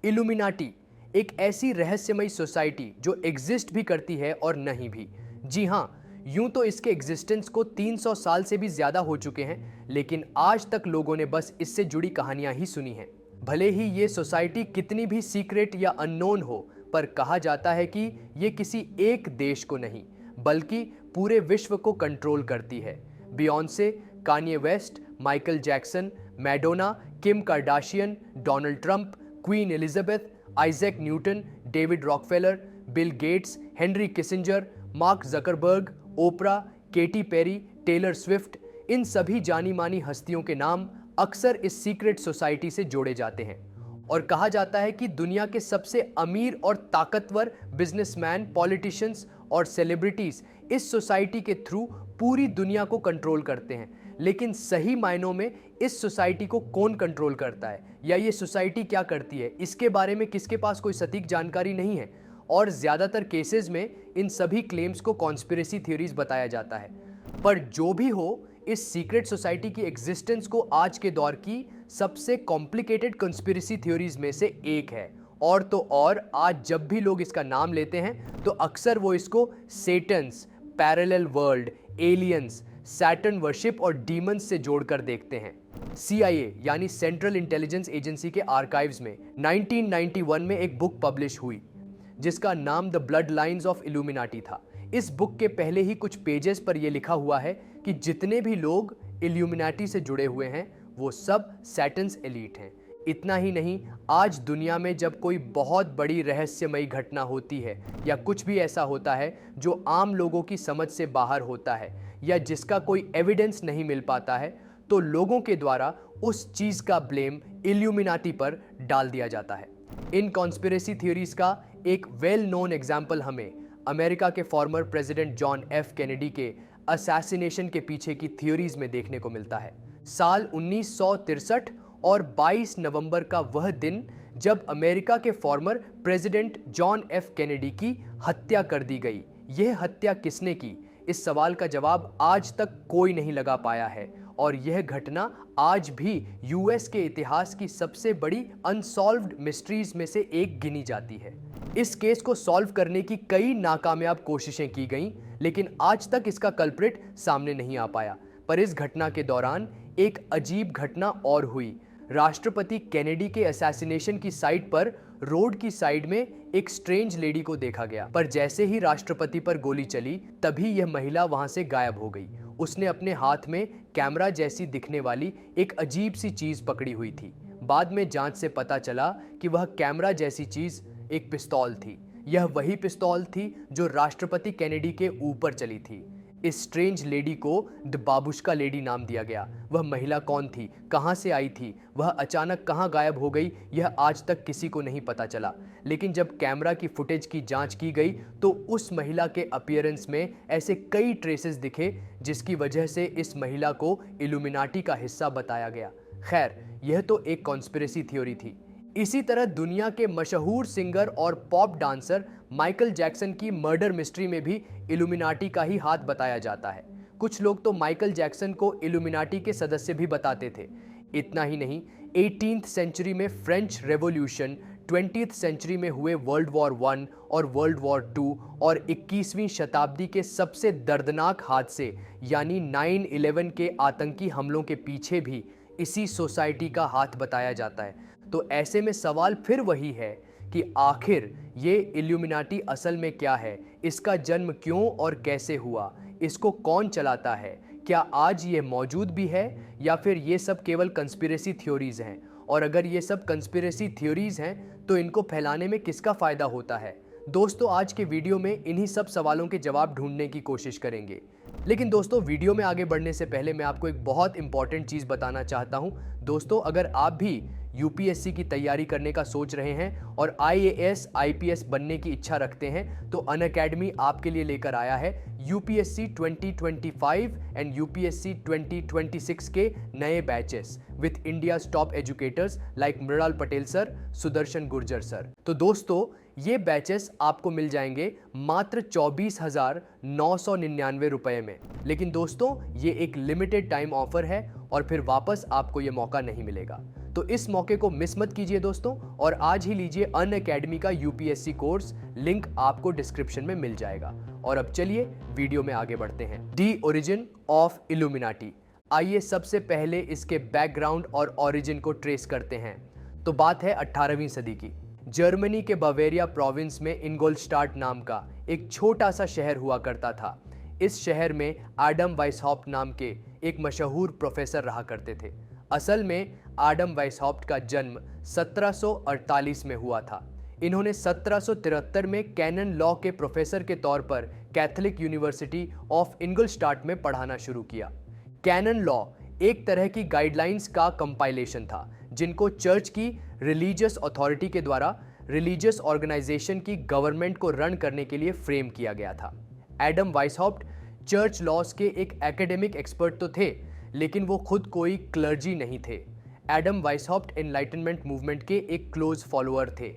Illuminati एक ऐसी रहस्यमयी सोसाइटी जो एग्जिस्ट भी करती है और नहीं भी। जी हाँ, यूं तो इसके एग्जिस्टेंस को 300 साल से भी ज्यादा हो चुके हैं, लेकिन आज तक लोगों ने बस इससे जुड़ी कहानियां ही सुनी हैं। भले ही ये सोसाइटी कितनी भी सीक्रेट या अननोन हो, पर कहा जाता है कि ये किसी एक देश को नहीं बल्कि पूरे विश्व को कंट्रोल करती है। Beyonce, Kanye West, Michael Jackson, Madonna, Kim Kardashian, Donald Trump, Queen Elizabeth, Isaac Newton, David Rockefeller, Bill Gates, Henry Kissinger, Mark Zuckerberg, Oprah, Katy Perry, Taylor Swift, इन सभी जानी मानी हस्तियों के नाम अक्सर इस सीक्रेट सोसाइटी से जोड़े जाते हैं। और कहा जाता है कि दुनिया के सबसे अमीर और ताकतवर बिजनेसमैन, पॉलिटिशियंस और सेलिब्रिटीज इस सोसाइटी के थ्रू पूरी दुनिया को कंट्रोल करते हैं। लेकिन सही मायनों में इस सोसाइटी को कौन कंट्रोल करता है या ये सोसाइटी क्या करती है, इसके बारे में किसके पास कोई सटीक जानकारी नहीं है। और ज़्यादातर केसेस में इन सभी क्लेम्स को कॉन्स्पिरेसी थ्योरीज बताया जाता है। पर जो भी हो, इस सीक्रेट सोसाइटी की एग्जिस्टेंस को आज के दौर की सबसे कॉम्प्लिकेटेड कॉन्स्पिरेसी थ्योरीज में से एक है। और तो और आज जब भी लोग इसका नाम लेते हैं तो अक्सर वो इसको Satan's, parallel world, aliens, Saturn worship और डीमंस से जोड़कर देखते हैं। CIA यानी सेंट्रल इंटेलिजेंस एजेंसी के आर्काइव्स में 1991 में एक बुक पब्लिश हुई जिसका नाम the blood lines of illuminati था। इस बुक के पहले ही कुछ पेजेस पर यह लिखा हुआ है कि जितने भी लोग इल्यूमिनाटी से जुड़े हुए हैं वो सब सैटन्स एलीट हैं। इतना ही नहीं, आज दुनिया में जब कोई बहुत बड़ी रहस्यमयी घटना होती है या कुछ भी ऐसा होता है जो आम लोगों की समझ से बाहर होता है या जिसका कोई एविडेंस नहीं मिल पाता है, तो लोगों के द्वारा उस चीज़ का ब्लेम इल्यूमिनाटी पर डाल दिया जाता है। इन कॉन्स्पिरेसी थ्योरीज का एक वेल नोन एग्जाम्पल हमें अमेरिका के former president John F Kennedy के असैसिनेशन के पीछे की थ्योरीज में देखने को मिलता है। साल 1963 और 22 नवंबर का वह दिन जब अमेरिका के former president John F Kennedy की हत्या कर दी गई। यह हत्या किसने की, इस सवाल का जवाब आज तक कोई नहीं लगा पाया है और यह घटना आज भी यूएस के इतिहास की सबसे बड़ी अनसॉल्व्ड मिस्ट्रीज में से एक गिनी जाती है। इस केस को सॉल्व करने की कई नाकामयाब कोशिशें की गईं, लेकिन आज तक इसका कल्प्रिट सामने नहीं आ पाया। पर इस घटना के दौरान एक अजीब घटना और हुई। राष्ट्रपति कैनेडी के असैसिनेशन की साइट पर रोड की साइड में एक स्ट्रेंज लेडी को देखा गया, पर जैसे ही राष्ट्रपति पर गोली चली तभी यह महिला वहां से गायब हो गई। उसने अपने हाथ में कैमरा जैसी दिखने वाली एक अजीब सी चीज पकड़ी हुई थी। बाद में जांच से पता चला कि वह कैमरा जैसी चीज एक पिस्तौल थी। यह वही पिस्तौल थी जो राष्ट्रपति कैनेडी के ऊपर चली थी। इस स्ट्रेंज लेडी को द बाबुश्का लेडी नाम दिया गया। वह महिला कौन थी, कहां से आई थी, वह अचानक कहां गायब हो गई, यह आज तक किसी को नहीं पता चला। लेकिन जब कैमरा की फुटेज की जांच की गई तो उस महिला के अपीयरेंस में ऐसे कई ट्रेसेस दिखे जिसकी वजह से इस महिला को इल्यूमिनाटी का हिस्सा बताया गया। खैर, यह तो एक कॉन्स्पिरेसी थ्योरी थी। इसी तरह दुनिया के मशहूर सिंगर और पॉप डांसर माइकल जैक्सन की मर्डर मिस्ट्री में भी इल्यूमिनाटी का ही हाथ बताया जाता है। कुछ लोग तो माइकल जैक्सन को इल्यूमिनाटी के सदस्य भी बताते थे। इतना ही नहीं, 18th सेंचुरी में फ्रेंच रेवोल्यूशन, 20th सेंचुरी में हुए वर्ल्ड वॉर 1 और वर्ल्ड वॉर 2 और 21वीं शताब्दी के सबसे दर्दनाक हादसे यानी 9/11 के आतंकी हमलों के पीछे भी इसी सोसाइटी का हाथ बताया जाता है। तो ऐसे में सवाल फिर वही है कि आखिर ये इल्यूमिनाटी असल में क्या है, इसका जन्म क्यों और कैसे हुआ, इसको कौन चलाता है, क्या आज ये मौजूद भी है या फिर ये सब केवल कंस्पिरेसी थ्योरीज हैं। और अगर ये सब कंस्पिरेसी थ्योरीज हैं तो इनको फैलाने में किसका फ़ायदा होता है। दोस्तों, आज के वीडियो में इन्हीं सब सवालों के जवाब ढूंढने की कोशिश करेंगे। लेकिन दोस्तों, वीडियो में आगे बढ़ने से पहले मैं आपको एक बहुत इंपॉर्टेंट चीज़ बताना चाहता हूं। दोस्तों, अगर आप भी यूपीएससी की तैयारी करने का सोच रहे हैं और IAS IPS बनने की इच्छा रखते हैं तो अनअकैडमी आपके लिए लेकर आया है यूपीएससी 2025 एंड यूपीएससी 2026 के नए batches with India's top educators like Mrinal Patel sir, Sudarshan Gurjar sir. तो दोस्तों, ये बैचेस आपको मिल जाएंगे मात्र 24,999 रुपए में। लेकिन दोस्तों, ये एक लिमिटेड टाइम ऑफर है और फिर वापस आपको ये मौका नहीं मिलेगा। तो इस मौके को मिस मत कीजिए दोस्तों, और आज ही लीजिए अनअकैडमी का यूपीएससी कोर्स, लिंक आपको डिस्क्रिप्शन में मिल जाएगा। और अब चलिए वीडियो में आगे बढ़ते हैं। The origin of illuminati. आइए सबसे पहले इसके बैकग्राउंड और ओरिजिन को ट्रेस करते हैं। तो बात है 18वीं सदी की। जर्मनी के बवेरिया प्रोविंस में इंगोल्स्टार्ट नाम का एक छोटा सा शहर हुआ करता था। इस शहर में एडम वाइसहॉफ्ट नाम के एक मशहूर प्रोफेसर रहा करते थे। असल में एडम वाइसहॉफ्ट का जन्म 1748 में हुआ था। इन्होंने 1773 में कैनन लॉ के प्रोफेसर के तौर पर कैथोलिक यूनिवर्सिटी ऑफ इंगोल्स्टार्ट में पढ़ाना शुरू किया। कैनन लॉ एक तरह की गाइडलाइंस का कंपाइलेशन था, जिनको चर्च की रिलीजियस अथॉरिटी के द्वारा रिलीजियस ऑर्गेनाइजेशन की गवर्नमेंट को रन करने के लिए फ्रेम किया गया था। एडम वाइसहॉफ्ट चर्च लॉज के एक एकेडमिक एक्सपर्ट तो थे, लेकिन वो खुद कोई क्लर्जी नहीं थे। एडम वाइसहॉफ्ट एनलाइटनमेंट मूवमेंट के एक क्लोज फॉलोअर थे,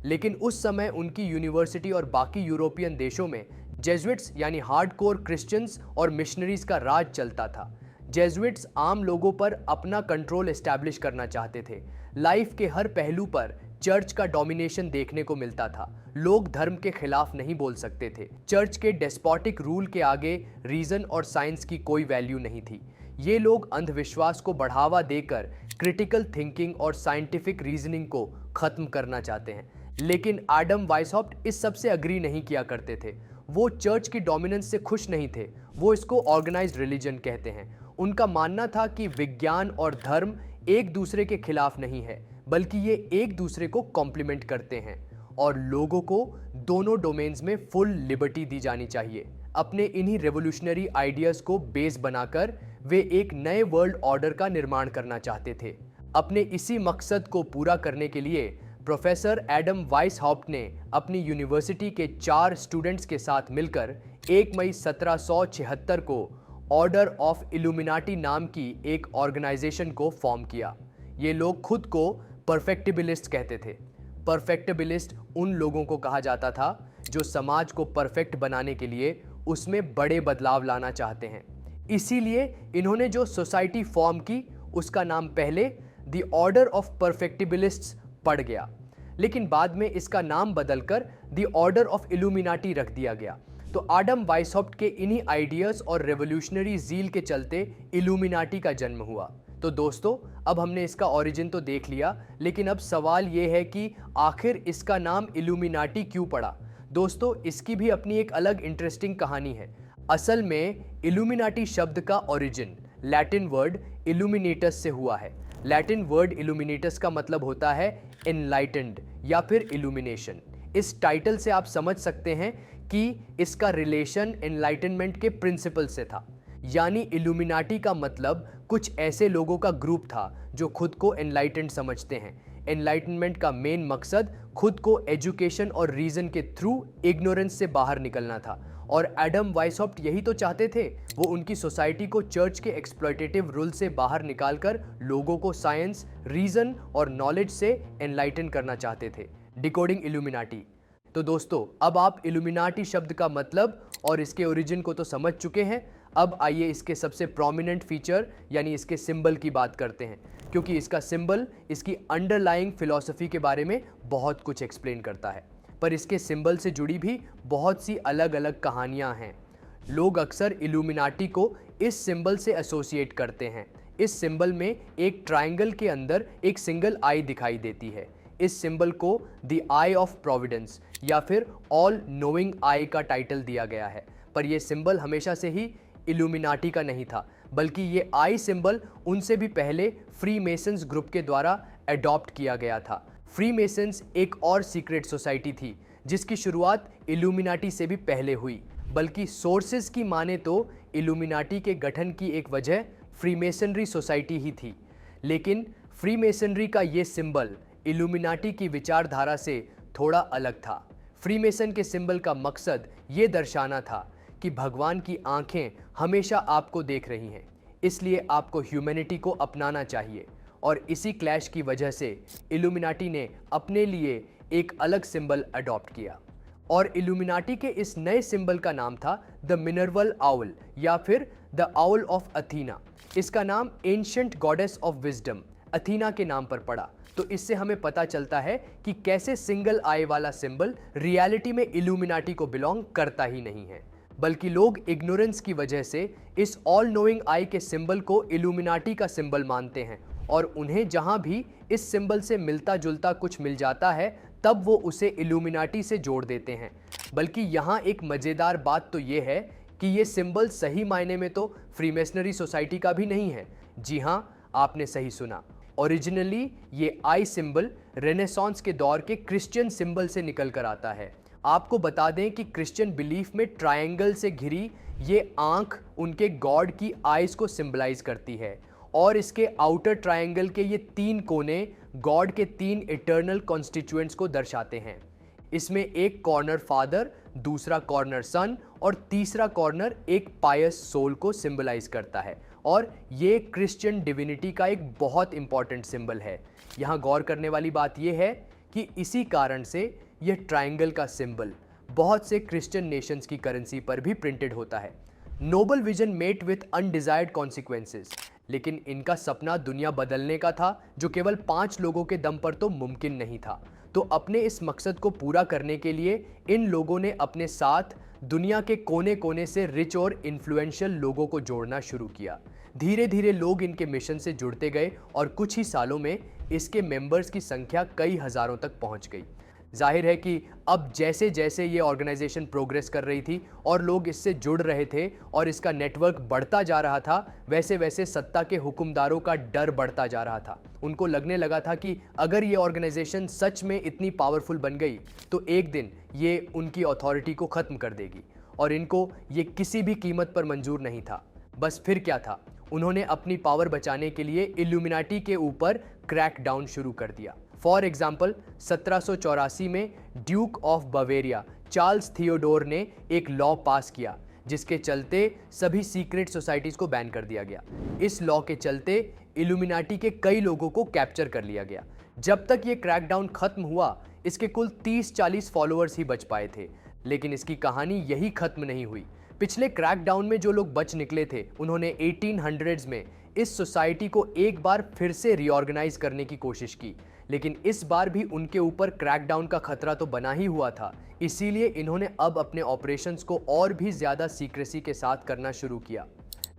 लेकिन उस समय उनकी यूनिवर्सिटी और बाकी यूरोपियन देशों में जेजुइट्स यानी हार्डकोर क्रिश्चियंस और मिशनरीज का राज चलता था। जेजुइट्स आम लोगों पर अपना कंट्रोल एस्टैब्लिश करना चाहते थे। लाइफ के हर पहलू पर चर्च का डोमिनेशन देखने को मिलता था। लोग धर्म के खिलाफ नहीं बोल सकते थे। चर्च के डेस्पोटिक रूल के आगे रीजन और साइंस की कोई वैल्यू नहीं थी। ये लोग अंधविश्वास को बढ़ावा देकर क्रिटिकल थिंकिंग और साइंटिफिक रीजनिंग को खत्म करना चाहते हैं। लेकिन एडम वाइसहॉफ्ट इस सब से अग्री नहीं किया करते थे। वो चर्च की डोमिनेंस से खुश नहीं थे। वो इसको ऑर्गेनाइज्ड रिलीजन कहते हैं। उनका मानना था कि विज्ञान और धर्म एक दूसरे के खिलाफ नहीं है, बल्कि ये एक दूसरे को कॉम्प्लीमेंट करते हैं और लोगों को दोनों डोमेन्स में फुल लिबर्टी दी जानी चाहिए। अपने इन्हीं रेवोल्यूशनरी आइडियाज को बेस बनाकर वे एक नए वर्ल्ड ऑर्डर का निर्माण करना चाहते थे। अपने इसी मकसद को पूरा करने के लिए प्रोफेसर एडम वाइसहॉफ्ट ने अपनी यूनिवर्सिटी के 4 स्टूडेंट्स के साथ मिलकर 1 मई 1776 को ऑर्डर ऑफ इल्यूमिनाटी नाम की एक ऑर्गेनाइजेशन को फॉर्म किया। ये लोग खुद को परफेक्टिबिलिस्ट कहते थे। परफेक्टिबिलिस्ट उन लोगों को कहा जाता था जो समाज को परफेक्ट बनाने के लिए उसमें बड़े बदलाव लाना चाहते हैं। इसीलिए इन्होंने जो सोसाइटी फॉर्म की उसका नाम पहले द ऑर्डर ऑफ परफेक्टिबिलिस्ट्स पड़ गया, लेकिन बाद में इसका नाम बदलकर द ऑर्डर ऑफ इल्यूमिनाटी रख दिया गया। तो एडम वाइसहॉफ्ट के इन्हीं आइडियाज और रेवोल्यूशनरी जील के चलते इल्यूमिनाटी का जन्म हुआ। तो दोस्तों, अब हमने इसका ओरिजिन तो देख लिया, लेकिन अब सवाल यह है कि आखिर इसका नाम इल्यूमिनाटी क्यों पड़ा। दोस्तों, इसकी भी अपनी एक अलग इंटरेस्टिंग कहानी है। असल में इल्यूमिनाटी शब्द का ओरिजिन लैटिन वर्ड इल्यूमिनेटस से हुआ है। लैटिन वर्ड इल्यूमिनेटस का मतलब होता है एनलाइटेंड या फिर इल्यूमिनेशन। इस टाइटल से आप समझ सकते हैं कि इसका रिलेशन एनलाइटनमेंट के प्रिंसिपल से था। यानी इल्यूमिनाटी का मतलब कुछ ऐसे लोगों का ग्रुप था जो खुद को एनलाइटेंड समझते हैं। एनलाइटनमेंट का मेन मकसद खुद को एजुकेशन और रीजन के थ्रू इग्नोरेंस से बाहर निकलना था, और एडम वाइसहॉफ्ट यही तो चाहते थे। वो उनकी सोसाइटी को चर्च के एक्सप्लॉयटेटिव रूल से बाहर निकालकर लोगों को साइंस, रीजन और नॉलेज से एनलाइटन करना चाहते थे। Decoding illuminati. तो दोस्तों, अब आप इल्यूमिनाटी शब्द का मतलब और इसके ओरिजिन को तो समझ चुके हैं। अब आइए इसके सबसे प्रोमिनेंट फीचर यानी इसके सिंबल की बात करते हैं, क्योंकि इसका सिंबल इसकी अंडरलाइंग फिलॉसफी के बारे में बहुत कुछ एक्सप्लेन करता है। पर इसके सिंबल से जुड़ी भी बहुत सी अलग अलग कहानियां हैं। लोग अक्सर इल्यूमिनाटी को इस सिंबल से एसोसिएट करते हैं। इस सिंबल में एक ट्रायंगल के अंदर एक सिंगल आई दिखाई देती है। इस सिंबल को द आई ऑफ प्रोविडेंस या फिर ऑल नोइंग आई का टाइटल दिया गया है। पर यह सिंबल हमेशा से ही इल्यूमिनाटी का नहीं था, बल्कि ये आई सिंबल उनसे भी पहले फ्री मेसन्स ग्रुप के द्वारा अडॉप्ट किया गया था। फ्री मेसन्स एक और सीक्रेट सोसाइटी थी जिसकी शुरुआत इल्यूमिनाटी से भी पहले हुई। बल्कि सोर्सेज की माने तो इल्यूमिनाटी के गठन की एक वजह फ्रीमेसनरी सोसाइटी ही थी, लेकिन फ्रीमेसनरी का ये सिंबल इल्यूमिनाटी की विचारधारा से थोड़ा अलग था। फ्रीमेसन के सिंबल का मकसद ये दर्शाना था कि भगवान की आंखें हमेशा आपको देख रही हैं, इसलिए आपको ह्यूमैनिटी को अपनाना चाहिए। और इसी क्लैश की वजह से इल्यूमिनाटी ने अपने लिए एक अलग सिंबल अडॉप्ट किया और इल्यूमिनाटी के इस नए सिंबल का नाम था द मिनर्वल आउल या फिर द आउल ऑफ अथीना। इसका नाम ancient goddess of wisdom Athena के नाम पर पड़ा। तो इससे हमें पता चलता है कि कैसे सिंगल आई वाला सिंबल रियलिटी में इल्यूमिनाटी को बिलोंग करता ही नहीं है, बल्कि लोग इग्नोरेंस की वजह से इस ऑल नोइंग आई के सिंबल को इल्यूमिनाटी का सिंबल मानते हैं और उन्हें जहां भी इस सिंबल से मिलता जुलता कुछ मिल जाता है तब वो उसे इल्यूमिनाटी से जोड़ देते हैं। बल्कि यहाँ एक मज़ेदार बात तो ये है कि ये सिंबल सही मायने में तो फ्रीमेसनरी सोसाइटी का भी नहीं है। जी हाँ, आपने सही सुना। ओरिजिनली ये आई सिंबल रेनेसांस के दौर के क्रिश्चियन सिंबल से निकल कर आता है। आपको बता दें कि क्रिश्चियन बिलीफ में ट्रायंगल से घिरी ये आंख उनके गॉड की आइज को सिंबलाइज करती है और इसके आउटर ट्रायंगल के ये 3 कोने गॉड के 3 इटर्नल कॉन्स्टिट्यूएंट्स को दर्शाते हैं। इसमें एक कॉर्नर फादर, दूसरा कॉर्नर सन और तीसरा कॉर्नर एक पायस सोल को सिंबलाइज करता है और ये क्रिश्चियन डिविनिटी का एक बहुत इंपॉर्टेंट सिंबल है। यहाँ गौर करने वाली बात यह है कि इसी कारण से यह ट्रायंगल का सिंबल बहुत से क्रिश्चियन नेशंस की करेंसी पर भी प्रिंटेड होता है। Noble vision met with undesired consequences, लेकिन इनका सपना दुनिया बदलने का था जो केवल 5 लोगों के दम पर तो मुमकिन नहीं था। तो अपने इस मकसद को पूरा करने के लिए इन लोगों ने अपने साथ दुनिया के कोने कोने से रिच और इन्फ्लुएंशियल लोगों को जोड़ना शुरू किया। धीरे धीरे लोग इनके मिशन से जुड़ते गए और कुछ ही सालों में इसके मेंबर्स की संख्या कई हजारों तक पहुंच गई। जाहिर है कि अब जैसे जैसे ये ऑर्गेनाइजेशन प्रोग्रेस कर रही थी और लोग इससे जुड़ रहे थे और इसका नेटवर्क बढ़ता जा रहा था, वैसे वैसे सत्ता के हुक्मदारों का डर बढ़ता जा रहा था। उनको लगने लगा था कि अगर ये ऑर्गेनाइजेशन सच में इतनी पावरफुल बन गई तो एक दिन ये उनकी अथॉरिटी को ख़त्म कर देगी और इनको ये किसी भी कीमत पर मंजूर नहीं था। बस फिर क्या था, उन्होंने अपनी पावर बचाने के लिए इल्यूमिनाटी के ऊपर क्रैकडाउन शुरू कर दिया। फॉर एग्जाम्पल 1784 में Duke of Bavaria Charles Theodore ने एक लॉ पास किया जिसके चलते सभी सीक्रेट सोसाइटीज को बैन कर दिया गया। इस लॉ के चलते इल्यूमिनाटी के कई लोगों को कैप्चर कर लिया गया। जब तक ये क्रैकडाउन खत्म हुआ इसके कुल 30-40 फॉलोअर्स ही बच पाए थे, लेकिन इसकी कहानी यही खत्म नहीं हुई। पिछले क्रैकडाउन में जो लोग बच निकले थे उन्होंने 1800s में इस सोसाइटी को एक बार फिर से रीऑर्गेनाइज करने की कोशिश की, लेकिन इस बार भी उनके ऊपर क्रैकडाउन का खतरा तो बना ही हुआ था। इसीलिए इन्होंने अब अपने ऑपरेशंस को और भी ज़्यादा सीक्रेसी के साथ करना शुरू किया।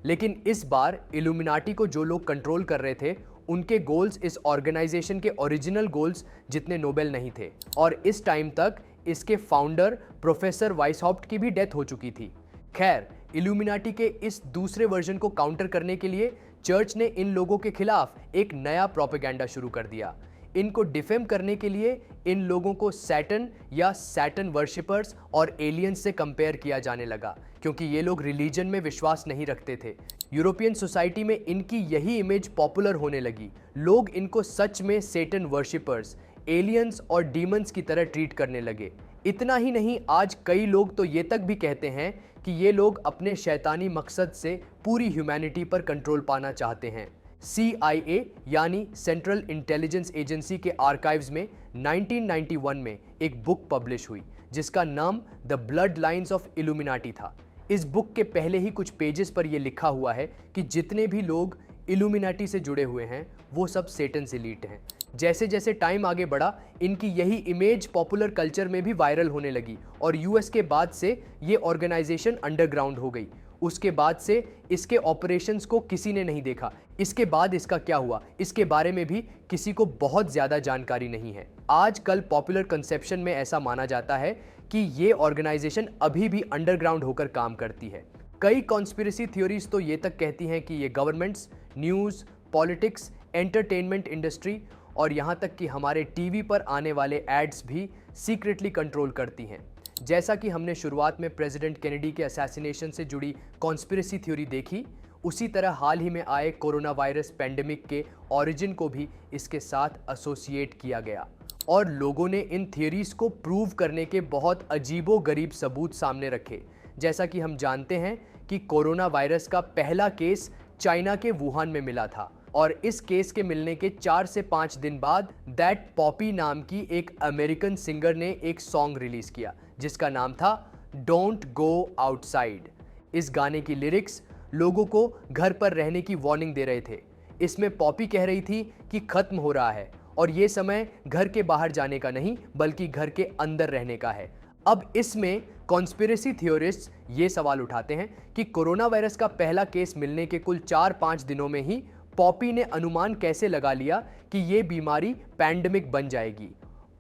लेकिन इस बार इल्यूमिनाटी को जो लोग कंट्रोल कर रहे थे उनके गोल्स इस ऑर्गेनाइजेशन के ओरिजिनल गोल्स जितने नोबेल नहीं थे और इस टाइम तक इसके फाउंडर प्रोफेसर वाइसहॉफ्ट की भी डेथ हो चुकी थी। खैर, इल्यूमिनाटी के इस दूसरे वर्जन को काउंटर करने के लिए चर्च ने इन लोगों के खिलाफ एक नया प्रोपेगेंडा शुरू कर दिया। इनको डिफेम करने के लिए इन लोगों को सैटन या सैटन वर्शिपर्स और एलियंस से कंपेयर किया जाने लगा, क्योंकि ये लोग रिलीजन में विश्वास नहीं रखते थे। यूरोपियन सोसाइटी में इनकी यही इमेज पॉपुलर होने लगी। लोग इनको सच में सैटन वर्शिपर्स, एलियंस और डीमंस की तरह ट्रीट करने लगे। इतना ही नहीं, आज कई लोग तो ये तक भी कहते हैं कि ये लोग अपने शैतानी मकसद से पूरी ह्यूमैनिटी पर कंट्रोल पाना चाहते हैं। CIA यानी सेंट्रल इंटेलिजेंस एजेंसी के आर्काइव्स में 1991 में एक बुक पब्लिश हुई जिसका नाम the blood lines of illuminati था। इस बुक के पहले ही कुछ पेजेस पर यह लिखा हुआ है कि जितने भी लोग इल्यूमिनाटी से जुड़े हुए हैं वो सब सेटन से लीट हैं। जैसे जैसे टाइम आगे बढ़ा इनकी यही इमेज पॉपुलर कल्चर में भी वायरल होने लगी और US के बाद से ये ऑर्गेनाइजेशन अंडरग्राउंड हो गई। उसके बाद से इसके ऑपरेशंस को किसी ने नहीं देखा। इसके बाद इसका क्या हुआ इसके बारे में भी किसी को बहुत ज़्यादा जानकारी नहीं है। आजकल पॉपुलर कंसेप्शन में ऐसा माना जाता है कि ये ऑर्गेनाइजेशन अभी भी अंडरग्राउंड होकर काम करती है। कई कॉन्स्पिरेसी थ्योरीज तो ये तक कहती हैं कि ये governments, news, politics, entertainment industry और यहाँ तक कि हमारे टीवी पर आने वाले एड्स भी सीक्रेटली कंट्रोल करती हैं। जैसा कि हमने शुरुआत में प्रेसिडेंट केनेडी के असैसिनेशन से जुड़ी कॉन्स्पिरेसी थ्योरी देखी, उसी तरह हाल ही में आए कोरोना वायरस पेंडेमिक के ओरिजिन को भी इसके साथ एसोसिएट किया गया और लोगों ने इन थ्योरीज को प्रूव करने के बहुत अजीबो गरीब सबूत सामने रखे। जैसा कि हम जानते हैं कि कोरोना वायरस का पहला केस चाइना के वुहान में मिला था और इस केस के मिलने के 4 से 5 दिन बाद दैट पॉपी नाम की एक अमेरिकन सिंगर ने एक सॉन्ग रिलीज किया जिसका नाम था डोंट गो आउटसाइड। इस गाने की लिरिक्स लोगों को घर पर रहने की वार्निंग दे रहे थे। इसमें पॉपी कह रही थी कि खत्म हो रहा है और ये समय घर के बाहर जाने का नहीं बल्कि घर के अंदर रहने का है। अब इसमें कॉन्स्पिरेसी थियोरिस्ट्स ये सवाल उठाते हैं कि कोरोना वायरस का पहला केस मिलने के कुल 4-5 दिनों में ही पॉपी ने अनुमान कैसे लगा लिया कि ये बीमारी पैंडेमिक बन जाएगी,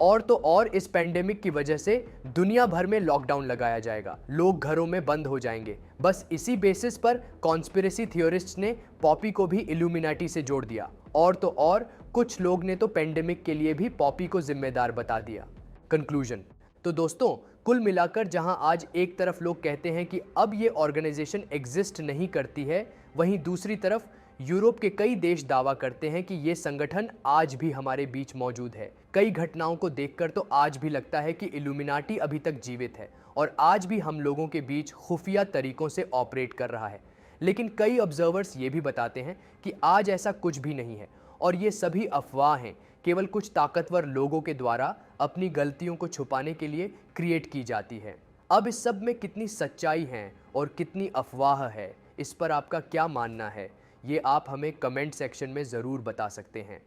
और तो और इस पैंडेमिक की वजह से दुनिया भर में लॉकडाउन लगाया जाएगा, लोग घरों में बंद हो जाएंगे। बस इसी बेसिस पर कॉन्स्पिरेसी थियोरिस्ट्स ने पॉपी को भी इल्यूमिनाटी से जोड़ दिया, और तो और कुछ लोग ने तो पैंडेमिक के लिए भी पॉपी को जिम्मेदार बता दिया। कंक्लूजन। तो दोस्तों, कुल मिलाकर जहां आज एक तरफ लोग कहते हैं कि अब ये ऑर्गेनाइजेशन एग्जिस्ट नहीं करती है, वहीं दूसरी तरफ यूरोप के कई देश दावा करते हैं कि ये संगठन आज भी हमारे बीच मौजूद है। कई घटनाओं को देखकर तो आज भी लगता है कि इल्यूमिनाटी अभी तक जीवित है और आज भी हम लोगों के बीच खुफिया तरीकों से ऑपरेट कर रहा है। लेकिन कई ऑब्जर्वर्स ये भी बताते हैं कि आज ऐसा कुछ भी नहीं है और ये सभी अफवाह हैं, केवल कुछ ताकतवर लोगों के द्वारा अपनी गलतियों को छुपाने के लिए क्रिएट की जाती है। अब इस सब में कितनी सच्चाई है और कितनी अफवाह है, इस पर आपका क्या मानना है, ये आप हमें कमेंट सेक्शन में ज़रूर बता सकते हैं।